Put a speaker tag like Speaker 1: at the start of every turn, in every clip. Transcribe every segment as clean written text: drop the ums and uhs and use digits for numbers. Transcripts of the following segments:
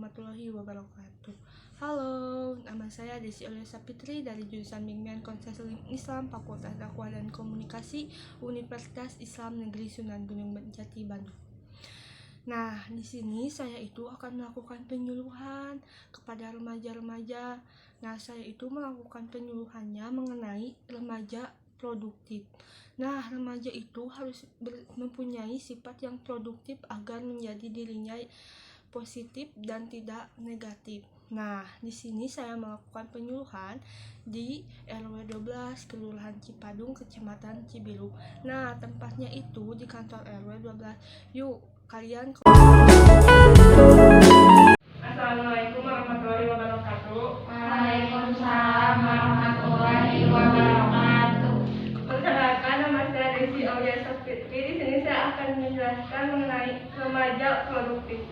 Speaker 1: warahmatullahi wabarakatuh. Halo, nama saya Desi Aulia Sapitri dari jurusan Bimbingan Konseling Islam Fakultas Dakwah dan Komunikasi Universitas Islam Negeri Sunan Gunung Jati, Bandung. Nah, di sini saya itu akan melakukan penyuluhan kepada remaja-remaja. Nah, saya itu melakukan penyuluhannya mengenai remaja produktif. Nah, remaja itu harus mempunyai sifat yang produktif agar menjadi dirinya positif dan tidak negatif. Nah, di sini saya melakukan penyuluhan di RW 12 Kelurahan Cipadung, Kecamatan Cibiru. Nah, tempatnya itu di kantor RW 12. Yuk, kalian. Assalamualaikum warahmatullahi wabarakatuh.
Speaker 2: Waalaikumsalam warahmatullahi wabarakatuh.
Speaker 1: Perkenalkan, nama saya Desi Aulia Sapitri. Di sini saya akan menjelaskan mengenai remaja produktif.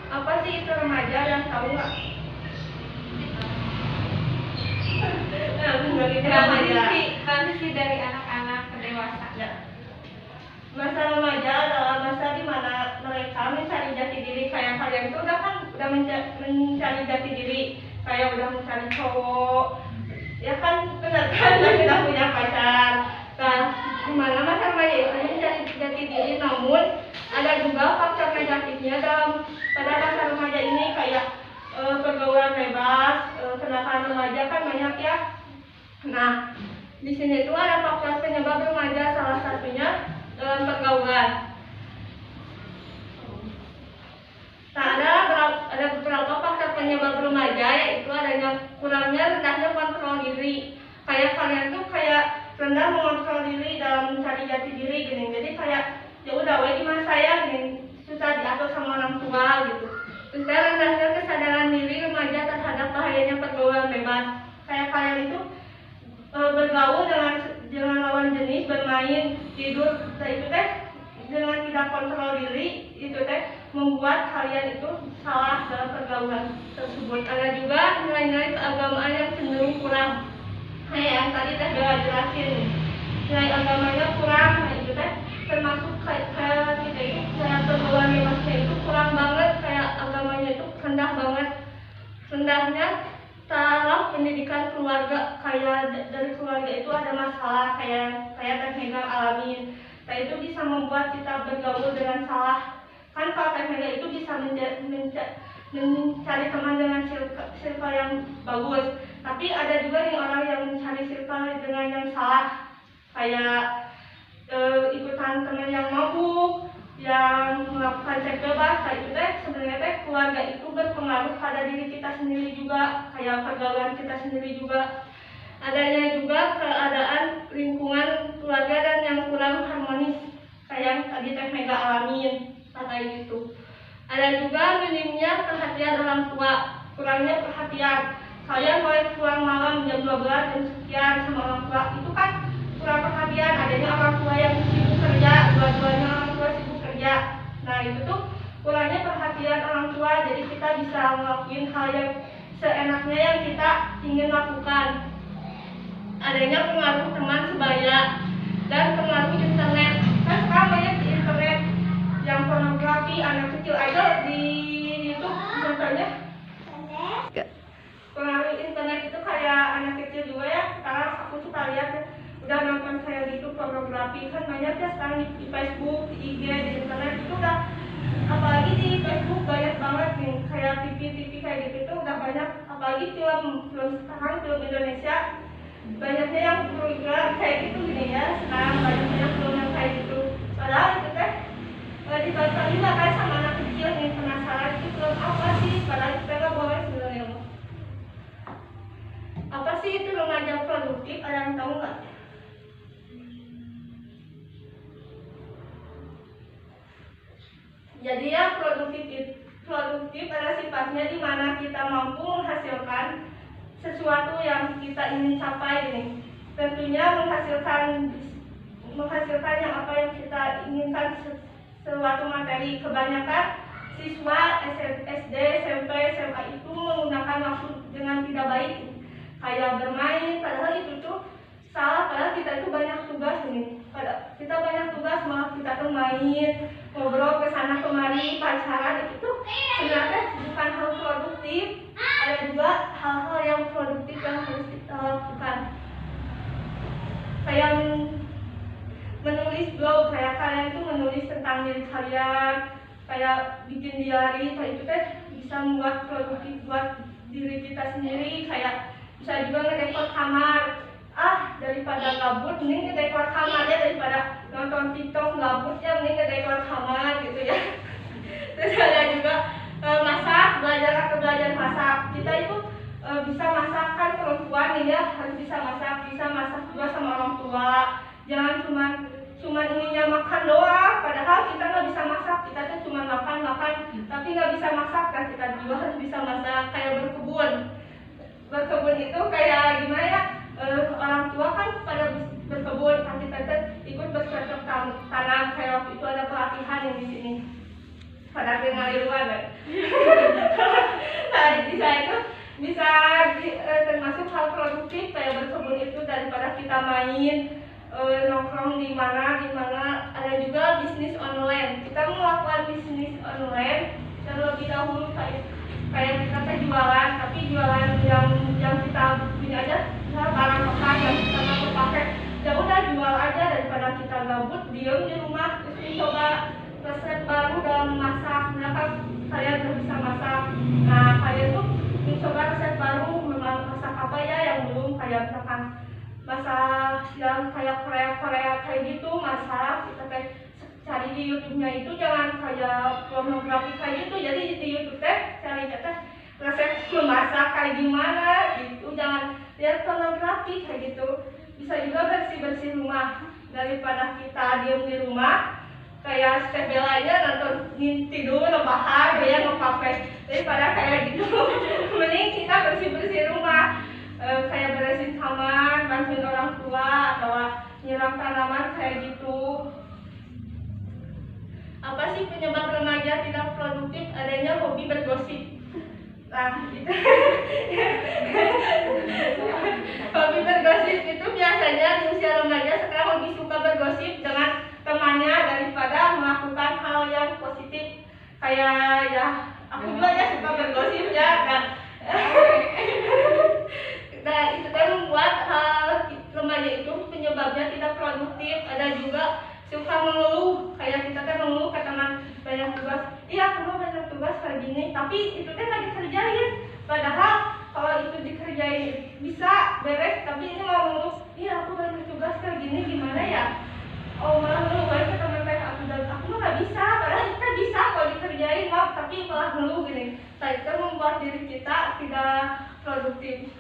Speaker 1: Apa sih itu remaja, yang tahu nggak?
Speaker 2: Transisi dari anak-anak ke dewasa.
Speaker 1: Ya. Masa remaja adalah masa di mana mereka mencari jati diri. Kayak kalian itu udah mencari jati diri, kayak udah mencari cowok, ya kan, benar kan, sudah punya pacar. Nah, di mana masa remaja itu mencari jati diri, namun ada juga faktor negatifnya pada masa remaja ini, kayak pergaulan bebas, kenakalan remaja kan banyak ya. Nah, di sini itu ada faktor penyebab remaja, salah satunya dalam pergaulan. Nah, ada beberapa faktor penyebab remaja, yaitu adanya kurangnya rendahnya kontrol diri. Kayak kalian tuh kayak rendah mengontrol diri dalam mencari jati diri gini. Jadi kayak ya udah di masa saya gini, susah diatur sama orang tua gitu. Terus rendahnya kesadaran diri remaja terhadap bahayanya pergaulan bebas. Kayak kalian itu bergaul dengan lawan jenis, bermain, tidur, itu teh dengan tidak kontrol diri, itu teh membuat kalian itu salah dalam pergaulan tersebut. Ada juga nilai-nilai keagamaan yang cenderung kurang. Kayak yang tadi teh udah jelasin, nilai agamanya kurang, itu teh termasuk kayak kita itu kayak pergaulan bebasnya itu kurang banget, kayak agamanya itu rendah banget. Rendahnya taraf pendidikan keluarga, kayak dari keluarga itu ada masalah, kayak teknik alamin. Nah, itu bisa membuat kita bergaul dengan salah. Kan kalau teknik itu bisa mencari teman dengan circle yang bagus. Tapi ada juga nih orang yang mencari circle dengan yang salah, kayak ikutan teman yang mabuk, yang melakukan seks bebas. Nah, itu teh sebenarnya keluarga itu berpengaruh pada diri kita sendiri juga, kayak pergaulan kita sendiri juga. Adanya juga keadaan lingkungan keluarga dan yang kurang harmonis, kayak yang tadi teh mega alamin kayak gitu. Ada juga minimnya perhatian orang tua, kurangnya perhatian. Kalian boleh pulang malam jam 12 jam sekian sama orang tua, itu kan kurang perhatian. Adanya orang tua yang sibuk kerja, dua-duanya orang tua sibuk kerja. Nah, itu tuh kurangnya perhatian orang tua, jadi kita bisa ngelakuin hal yang seenaknya yang kita ingin lakukan. Adanya pengaruh teman sebaya dan pengaruh internet. Kan sekarang banyak di internet yang pornografi, anak kecil aja di YouTube contohnya. Pengaruh internet itu kayak anak kecil juga ya. Sekarang aku suka lihat udah nonton kayak gitu pornografi, kan banyak ya sekarang di Facebook, di IG, di internet itu udah, apalagi di Facebook banyak banget nih, kayak TV kayak gitu udah banyak. Apalagi film sekarang, film Indonesia banyaknya yang program kayak gitu gini ya. Sekarang banyaknya film yang kayak gitu. Padahal itu teh ditonton juga kan sama anak kecil nih, penasaran itu film apa sih, padahal kita nggak boleh sebenarnya. Apa sih itu remaja produktif? Ada yang tahu nggak? Jadi ya, produktif adalah sifatnya di mana kita mampu menghasilkan sesuatu yang kita ingin capai ini. Tentunya menghasilkan yang apa yang kita inginkan, suatu materi. Kebanyakan siswa SD, SMP, SMA itu menggunakan waktu dengan tidak baik, kayak bermain, padahal itu tuh salah. Padahal kita itu banyak tugas nih. Kita banyak tugas, malah kita tuh main, ngobrol ke sana kemari, pacaran, itu tuh sebenarnya bukan hal produktif, ada juga hal-hal yang produktif yang harus kita lakukan. Kayak menulis blog, kayak kalian tuh menulis tentang diri kalian, kayak bikin diary, kayak itu teh bisa membuat produktif buat diri kita sendiri. Kayak bisa juga ngedekor kamar, daripada gabut mending ngedekor kamar ya, daripada nonton TikTok gabut ya mending ngedekor kamar gitu ya. Terus ada juga masak, belajar masak. Kita itu bisa masak, kan perempuan nih ya harus bisa masak juga sama orang tua. Jangan cuman ininya makan doang, padahal kita nggak bisa masak. Kita tuh cuma makan tapi nggak bisa masak, kan kita juga harus bisa masak. Kayak berkebun itu kayak gimana ya, orang tua kan pada berkebun, kan kita tuh ikut bercocok tanam. Kayak waktu itu ada pelatihan yang di sini pada tinggal di luar kan. Nah di saya itu bisa termasuk hal produktif kayak berkebun itu, daripada kita main nongkrong di mana. Ada juga bisnis online. Kita melakukan bisnis online terlebih dahulu kayak kita jualan, tapi jualan yang kita punya aja, barang bekas yang kita mau pakai, ya udah jual aja daripada kita gabut diem di rumah. Terus mencoba resep baru dalam masak. Kenapa kalian udah bisa masak? Nah kalian tuh mencoba resep baru, masak apa ya yang belum, kayak misalkan masak yang kayak Korea kayak gitu, masak kita kayak cari di YouTube-nya itu jangan kayak pornografi kayak gitu. Jadi di YouTube teh cari resep memasak kayak gimana gitu, jangan lihat pornografi kayak gitu. Bisa juga bersih rumah, daripada kita diem di rumah kayak Step Bella aja nonton tidur rebahan dia ngepape, daripada kayak gitu. Mending kita bersih rumah, kayak beresin kamar, bantuin orang tua, atau nyiram tanaman kayak gitu. Apa sih penyebab remaja tidak produktif? Adanya hobi bergosip. Nah, itu hobi bergosip itu biasanya di usia remaja sekarang lebih suka bergosip dengan temannya daripada melakukan hal yang positif. Kayak ya, aku juga ya suka bergosip ya. Nah, itu kan membuat remaja itu penyebabnya tidak produktif. Ada juga suka mengeluh, kayak kita kan mengeluh ke teman banyak tugas, iya aku mau banyak tugas kayak gini, tapi itu kan nggak dikerjain. Padahal kalau itu dikerjain bisa beres, tapi ini mau mengeluh, iya aku banyak tugas kayak gini gimana ya, malah mengeluh ke teman kayak aku mah nggak bisa, padahal kita bisa kalau dikerjain mau, tapi malah mengeluh gini. Nah itu membuat diri kita tidak produktif.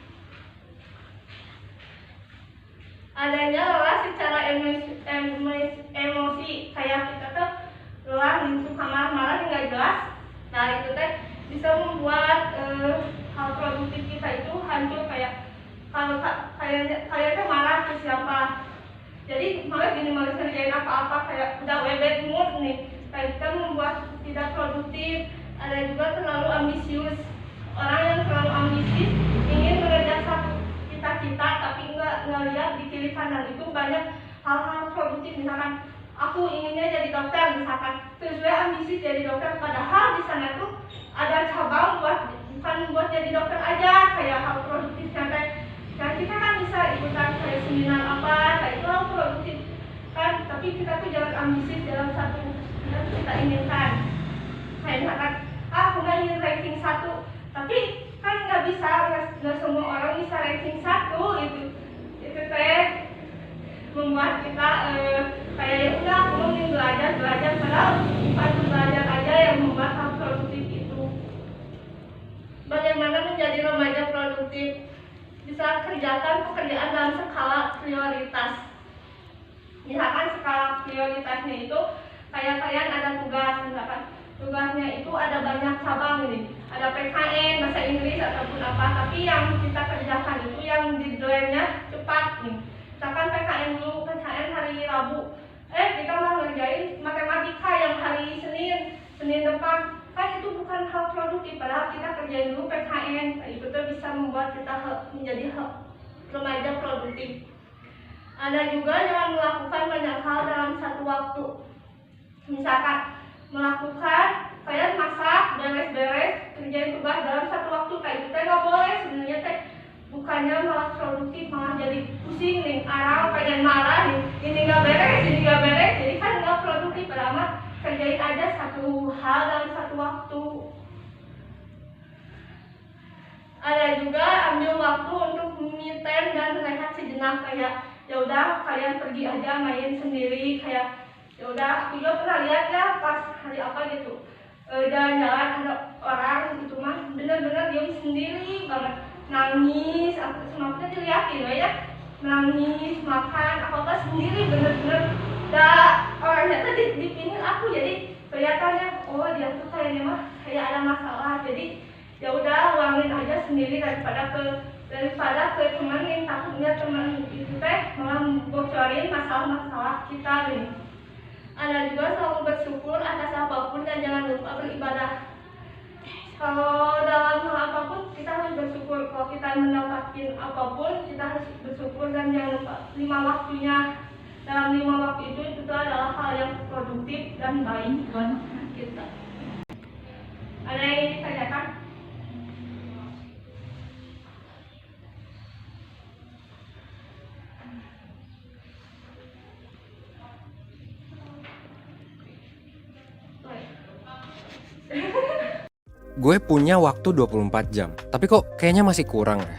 Speaker 1: Adanya lelah secara emosi, kayak kita tuh lelah suka marah-marah nggak jelas. Nah itu teh bisa membuat hal produktif kita itu hancur. Kayak kalau kalian tuh marah ke siapa, jadi malas ngerjain apa-apa, kayak udah bad mood nih, kayak kita membuat tidak produktif. Ada juga terlalu ambisius, orang yang terlalu ambisius ingin mengejar satu cita-cita tapi nggak lihat di kiri kanan itu banyak hal-hal produktif. Misalkan aku inginnya jadi dokter, misalkan terus gue ambisi jadi dokter, padahal di sana tuh ada cabang bukan buat jadi dokter aja. Kayak hal produktif sampai kan kita kan bisa ikutan kayak seminar apa, kayak itu hal produktif kan. Tapi kita tuh jangan ambisi dalam satu yang kita inginkan. Kayak misalkan aku nggak ingin ranking 1, tapi kan nggak bisa, nggak semua orang bisa ranking 1. Itu teh membuat kita kayak ya udah aku mau belajar, padahal bukan belajar aja yang membuat hal produktif itu. Bagaimana menjadi remaja produktif? Bisa kerjakan pekerjaan dalam skala prioritas. Misalkan skala prioritasnya itu kayak kalian ada tugas, misalkan tugasnya itu ada banyak cabang ini, ada PKN, bahasa Inggris ataupun apa, tapi yang kita kerjakan itu yang deadline-nya cepat nih. Misalkan PKN dulu, PKN hari Rabu, kita mau ngerjain matematika yang hari Senin depan, kan itu bukan hal produktif, padahal kita kerjain dulu PKN. Itu tuh bisa membuat kita menjadi remaja produktif. Ada juga yang melakukan banyak hal dalam satu waktu, misalkan melakukan kalian masak, beres-beres, kerjain tugas dalam satu waktu kayak gitu nggak boleh sebenarnya teh. Bukannya malah produktif, malah jadi pusing nih, orang pengen marah nih, ini nggak beres, jadi kan nggak produktif. Padahal kerjain aja satu hal dalam satu waktu. Ada juga ambil waktu untuk me time dan rehat sejenak, kayak ya udah kalian pergi aja main sendiri, kayak ya udah. Aku juga pernah lihat ya pas hari apa gitu, jalan-jalan ada orang gitu mah bener-bener diam sendiri banget, nangis, aku semuanya dilihatin ya, nangis, makan apa sendiri, bener-bener orangnya tuh dipingin aku, jadi kelihatannya oh dia tuh kayaknya mah kayak ada masalah. Jadi ya udah luangin aja sendiri daripada ke teman yang takutnya teman itu teh malah bocorin masalah-masalah kita nih. Ada juga selalu bersyukur atas apapun dan jangan lupa beribadah. Kalau dalam hal apapun kita harus bersyukur. Kalau kita mendapatkan apapun kita harus bersyukur dan jangan lupa 5 waktunya. Dalam 5 waktu itu adalah hal yang produktif dan baik buat kita. Ada yang ingin ditanyakan?
Speaker 3: Gue punya waktu 24 jam, tapi kok kayaknya masih kurang ya?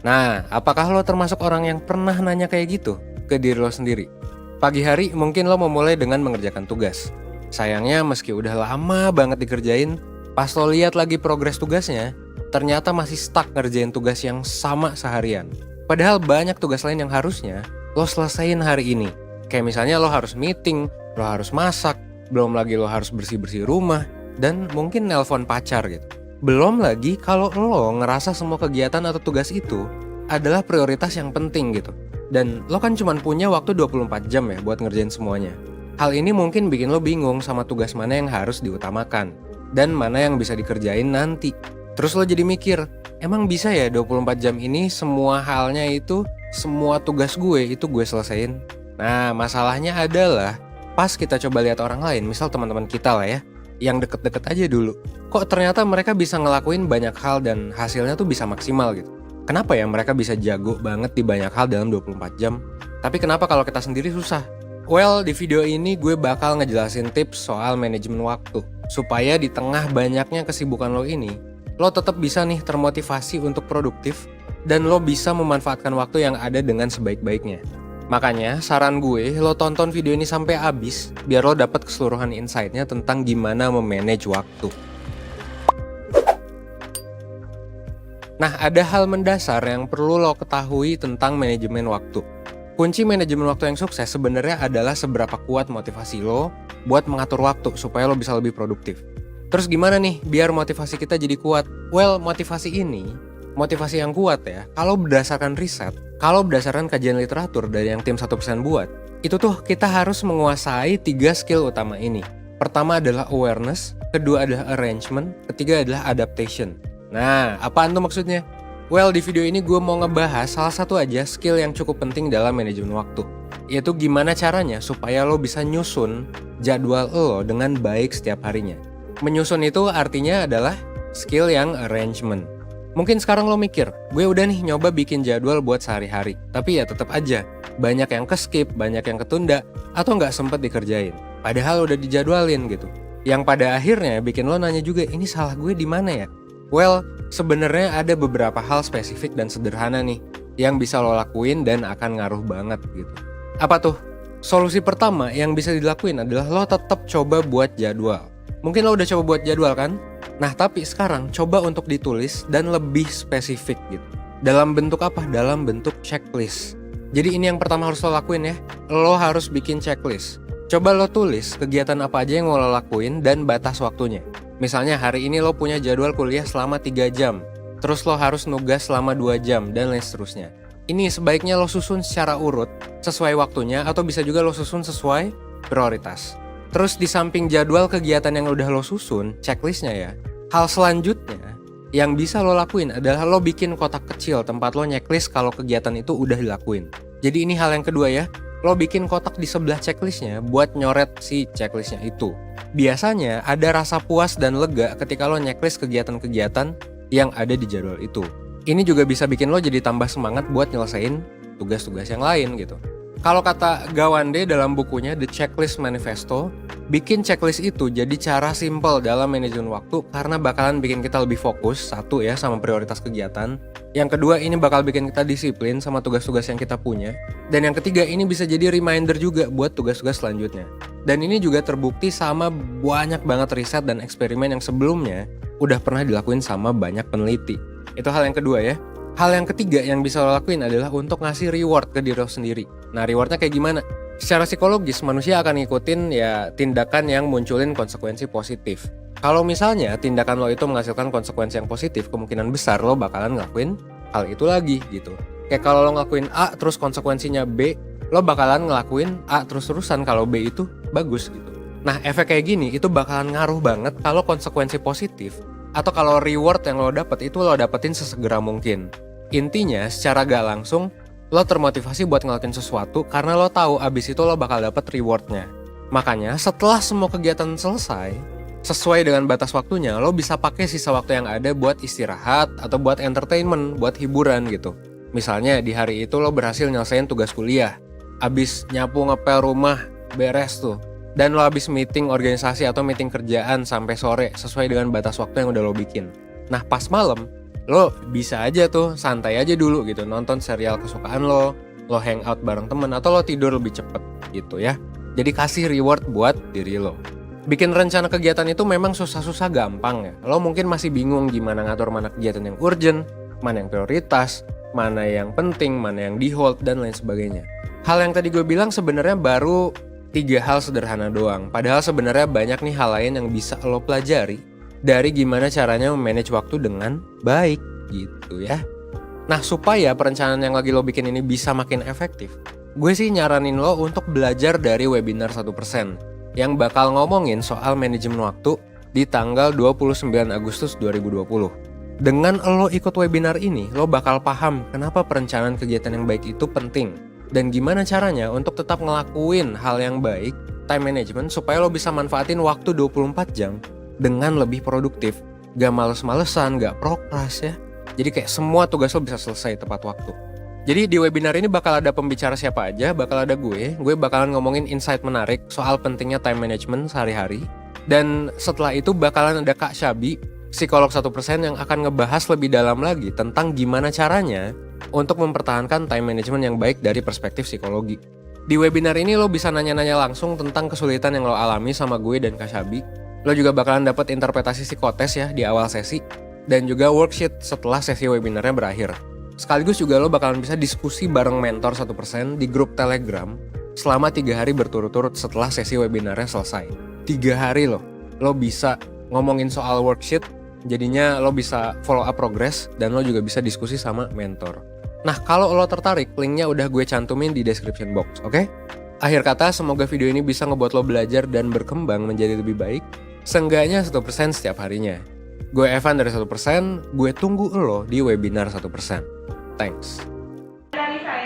Speaker 3: Nah, apakah lo termasuk orang yang pernah nanya kayak gitu ke diri lo sendiri? Pagi hari mungkin lo memulai dengan mengerjakan tugas. Sayangnya meski udah lama banget dikerjain, pas lo lihat lagi progres tugasnya, ternyata masih stuck ngerjain tugas yang sama seharian. Padahal banyak tugas lain yang harusnya lo selesain hari ini. Kayak misalnya lo harus meeting, lo harus masak, belum lagi lo harus bersih-bersih rumah, dan mungkin nelpon pacar gitu. Belum lagi kalau lo ngerasa semua kegiatan atau tugas itu adalah prioritas yang penting gitu. Dan lo kan cuma punya waktu 24 jam ya buat ngerjain semuanya. Hal ini mungkin bikin lo bingung sama tugas mana yang harus diutamakan dan mana yang bisa dikerjain nanti. Terus lo jadi mikir, emang bisa ya 24 jam ini semua halnya itu, semua tugas gue itu gue selesain? Nah, masalahnya adalah pas kita coba lihat orang lain, misal teman-teman kita lah ya, yang deket-deket aja dulu, kok ternyata mereka bisa ngelakuin banyak hal dan hasilnya tuh bisa maksimal gitu. Kenapa ya mereka bisa jago banget di banyak hal dalam 24 jam? Tapi kenapa kalau kita sendiri susah? Well, di video ini gue bakal ngejelasin tips soal manajemen waktu, supaya di tengah banyaknya kesibukan lo ini, lo tetap bisa nih termotivasi untuk produktif, dan lo bisa memanfaatkan waktu yang ada dengan sebaik-baiknya. Makanya saran gue, lo tonton video ini sampai habis biar lo dapat keseluruhan insight-nya tentang gimana memanage waktu. Nah, ada hal mendasar yang perlu lo ketahui tentang manajemen waktu. Kunci manajemen waktu yang sukses sebenarnya adalah seberapa kuat motivasi lo buat mengatur waktu supaya lo bisa lebih produktif. Terus gimana nih biar motivasi kita jadi kuat? Well, motivasi yang kuat ya, kalau berdasarkan riset, kalau berdasarkan kajian literatur dari yang tim 1% buat, itu tuh kita harus menguasai 3 skill utama ini. Pertama adalah awareness, kedua adalah arrangement, ketiga adalah adaptation. Nah, apaan tuh maksudnya? Well, di video ini gue mau ngebahas salah satu aja skill yang cukup penting dalam manajemen waktu, yaitu gimana caranya supaya lo bisa nyusun jadwal lo dengan baik setiap harinya. Menyusun itu artinya adalah skill yang arrangement. Mungkin sekarang lo mikir, gue udah nih nyoba bikin jadwal buat sehari-hari, tapi ya tetap aja banyak yang ke-skip, banyak yang ketunda, atau nggak sempet dikerjain. Padahal udah dijadwalin gitu. Yang pada akhirnya bikin lo nanya juga, ini salah gue di mana ya? Well, sebenarnya ada beberapa hal spesifik dan sederhana nih yang bisa lo lakuin dan akan ngaruh banget gitu. Apa tuh? Solusi pertama yang bisa dilakuin adalah lo tetap coba buat jadwal. Mungkin lo udah coba buat jadwal kan? Nah, tapi sekarang coba untuk ditulis dan lebih spesifik gitu. Dalam bentuk apa? Dalam bentuk checklist. Jadi ini yang pertama harus lo lakuin ya. Lo harus bikin checklist. Coba lo tulis kegiatan apa aja yang mau lo lakuin dan batas waktunya. Misalnya hari ini lo punya jadwal kuliah selama 3 jam. Terus lo harus nugas selama 2 jam dan lain seterusnya. Ini sebaiknya lo susun secara urut, sesuai waktunya, atau bisa juga lo susun sesuai prioritas. Terus di samping jadwal kegiatan yang udah lo susun, checklistnya ya, hal selanjutnya yang bisa lo lakuin adalah lo bikin kotak kecil tempat lo checklist kalau kegiatan itu udah dilakuin. Jadi ini hal yang kedua ya, lo bikin kotak di sebelah checklistnya buat nyoret si checklistnya itu. Biasanya ada rasa puas dan lega ketika lo checklist kegiatan-kegiatan yang ada di jadwal itu. Ini juga bisa bikin lo jadi tambah semangat buat nyelesain tugas-tugas yang lain gitu. Kalau kata Gawande dalam bukunya The Checklist Manifesto, bikin checklist itu jadi cara simple dalam manajemen waktu karena bakalan bikin kita lebih fokus, satu ya sama prioritas kegiatan. Yang kedua, ini bakal bikin kita disiplin sama tugas-tugas yang kita punya. Dan yang ketiga, ini bisa jadi reminder juga buat tugas-tugas selanjutnya. Dan ini juga terbukti sama banyak banget riset dan eksperimen yang sebelumnya udah pernah dilakuin sama banyak peneliti. Itu hal yang kedua ya. Hal yang ketiga yang bisa lo lakuin adalah untuk ngasih reward ke diri lo sendiri. Nah, rewardnya kayak gimana? Secara psikologis, manusia akan ngikutin ya tindakan yang munculin konsekuensi positif. Kalau misalnya tindakan lo itu menghasilkan konsekuensi yang positif, kemungkinan besar lo bakalan ngelakuin hal itu lagi gitu. Kayak kalau lo ngelakuin A terus konsekuensinya B, lo bakalan ngelakuin A terus-terusan kalau B itu bagus gitu. Nah, efek kayak gini itu bakalan ngaruh banget kalau konsekuensi positif atau kalau reward yang lo dapet itu lo dapetin sesegera mungkin. Intinya, secara gak langsung, lo termotivasi buat ngelakuin sesuatu karena lo tahu abis itu lo bakal dapet rewardnya. Makanya, setelah semua kegiatan selesai, sesuai dengan batas waktunya, lo bisa pakai sisa waktu yang ada buat istirahat atau buat entertainment, buat hiburan gitu. Misalnya, di hari itu lo berhasil nyelesain tugas kuliah, abis nyapu ngepel rumah, beres tuh. Dan lo abis meeting organisasi atau meeting kerjaan sampai sore sesuai dengan batas waktu yang udah lo bikin. Nah, pas malam, lo bisa aja tuh santai aja dulu gitu, nonton serial kesukaan lo hangout bareng temen, atau lo tidur lebih cepet gitu ya. Jadi kasih reward buat diri lo. Bikin rencana kegiatan itu memang susah-susah gampang ya. Lo mungkin masih bingung gimana ngatur mana kegiatan yang urgent, mana yang prioritas, mana yang penting, mana yang di hold, dan lain sebagainya. Hal yang tadi gue bilang sebenarnya baru 3 hal sederhana doang. Padahal sebenarnya banyak nih hal lain yang bisa lo pelajari dari gimana caranya memanage waktu dengan baik gitu ya. Nah, supaya perencanaan yang lagi lo bikin ini bisa makin efektif, gue sih nyaranin lo untuk belajar dari webinar 1% yang bakal ngomongin soal manajemen waktu di tanggal 29 Agustus 2020. Dengan lo ikut webinar ini, lo bakal paham kenapa perencanaan kegiatan yang baik itu penting dan gimana caranya untuk tetap ngelakuin hal yang baik, time management, supaya lo bisa manfaatin waktu 24 jam dengan lebih produktif, gak males-malesan, gak prokras ya. Jadi kayak semua tugas lo bisa selesai tepat waktu. Jadi di webinar ini bakal ada pembicara siapa aja, bakal ada gue bakalan ngomongin insight menarik soal pentingnya time management sehari-hari. Dan setelah itu bakalan ada Kak Syabi, psikolog 1% yang akan ngebahas lebih dalam lagi tentang gimana caranya untuk mempertahankan time management yang baik dari perspektif psikologi. Di webinar ini lo bisa nanya-nanya langsung tentang kesulitan yang lo alami sama gue dan Kak Syabi. Lo juga bakalan dapat interpretasi psikotes ya di awal sesi, dan juga worksheet setelah sesi webinarnya berakhir. Sekaligus juga lo bakalan bisa diskusi bareng mentor 1% di grup Telegram selama 3 hari berturut-turut setelah sesi webinarnya selesai. 3 hari lo bisa ngomongin soal worksheet, jadinya lo bisa follow up progress, dan lo juga bisa diskusi sama mentor. Nah, kalau lo tertarik, linknya udah gue cantumin di description box, oke? Akhir kata, semoga video ini bisa ngebuat lo belajar dan berkembang menjadi lebih baik, seenggaknya 1% setiap harinya. Gue Evan dari 1%, gue tunggu lo di webinar 1%. Thanks.
Speaker 1: Dari saya